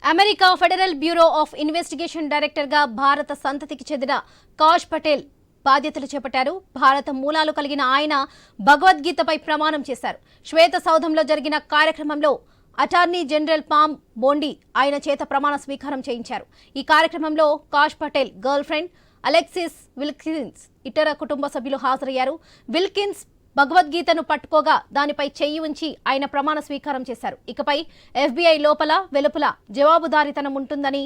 America federal bureau of investigation director గా భారత సంతతికి చెందిన కాష్ పటేల్ బాధ్యతలు చేపట్టారు. భారత మూలాలు కలిగిన ఆయన భగవద్గీతపై ప్రమాణం చేశారు. శ్వేత సౌధంలో జరిగిన కార్యక్రమంలో అటార్నీ జనరల్ పామ్ బోండి ఆయన చేత ప్రమాణ స్వీకారం చేయించారు. ఈ కార్యక్రమంలో Kash Patel girl friend Alexis Wilkins ఇతర కుటుంబ సభ్యులు హాజరయ్యారు. విల్కిన్స్ భగవద్గీతను పట్టుకోగా దానిపై చెయ్యి ఉంచి ఆయన ప్రమాణ స్వీకారం చేశారు. ఇకపై FBI లోపల వెలుపల జవాబుదారీతనం ఉంటుందని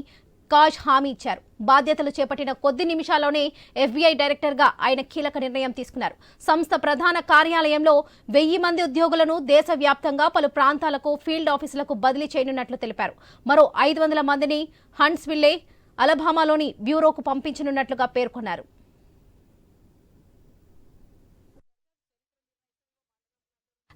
కాష్ హామీ ఇచ్చారు. బాధ్యతలు చేపట్టిన కొద్ది నిమిషాల్లోనే FBI డైరెక్టర్గా ఆయన కీలక నిర్ణయం తీసుకున్నారు. సంస్థ ప్రధాన కార్యాలయంలో 1000 మంది ఉద్యోగులను దేశవ్యాప్తంగా పలు ప్రాంతాలకు ఫీల్డ్ ఆఫీసులకు బదిలీ చేయనున్నట్లు తెలిపారు. మరో 500 మందిని హంట్స్విల్లే, అలబామాలోని బ్యూరోకు పంపించనున్నట్లుగా పేర్కొన్నారు.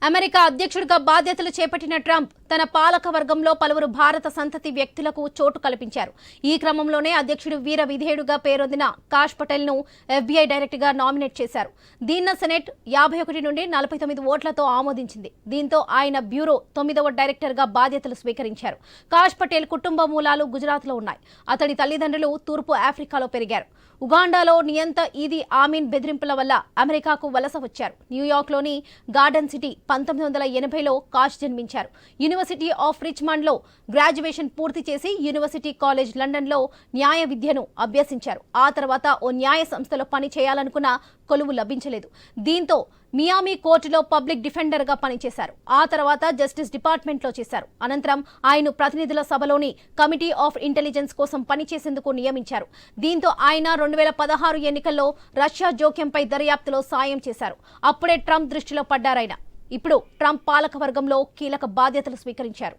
అమెరికా అధ్యక్షుడిగా బాధ్యతలు చేపట్టిన ట్రంప్ తన పాలక వర్గంలో పలువురు భారత సంతతి వ్యక్తులకు చోటు కల్పించారు. ఈ క్రమంలోనే అధ్యక్షుడు వీర విధేయుడుగా పేరొందిన కాష్ పటేల్ ను FBI డైరెక్టర్గా నామినేట్ చేశారు. దీన్ని సెనెట్ 51 నుండి 49 ఓట్లతో ఆమోదించింది. దీంతో ఆయన బ్యూరో 9వ డైరెక్టర్గా బాధ్యతలు స్వీకరించారు. కాష్ పటేల్ కుటుంబ మూలాలు గుజరాత్లో ఉన్నాయి. అతడి తల్లిదండ్రులు తూర్పు ఆఫ్రికాలో పెరిగారు. ఉగాండాలో నియంత ఈదీ ఆమీన్ బెదిరింపుల వల్ల అమెరికాకు వలస వచ్చారు. న్యూయార్క్లోని గార్డెన్ సిటీ 1980లో కాష్ జన్మించారు. యూనివర్సిటీ ఆఫ్ రిచ్మండ్లో గ్రాడ్యుయేషన్ పూర్తి చేసి యూనివర్సిటీ కాలేజ్ లండన్లో న్యాయ విద్యను అభ్యసించారు. ఆ తర్వాత ఓ న్యాయ సంస్థలో పని చేయాలనుకున్న కొలువు లభించలేదు. దీంతో మియామి కోర్టులో పబ్లిక్ డిఫెండర్గా పనిచేశారు. ఆ తర్వాత జస్టిస్ డిపార్ట్మెంట్లో చేశారు. అనంతరం ఆయన ప్రతినిధుల సభలోని కమిటీ ఆఫ్ ఇంటెలిజెన్స్ కోసం పనిచేసేందుకు నియమించారు. దీంతో ఆయన 2016 ఎన్నికల్లో రష్యా జోక్యంపై దర్యాప్తులో సాయం చేశారు. అప్పుడే ట్రంప్ దృష్టిలో పడ్డారాయన. ఇప్పుడు ట్రంప్ పాలక వర్గంలో కీలక బాధ్యతలు స్వీకరించారు.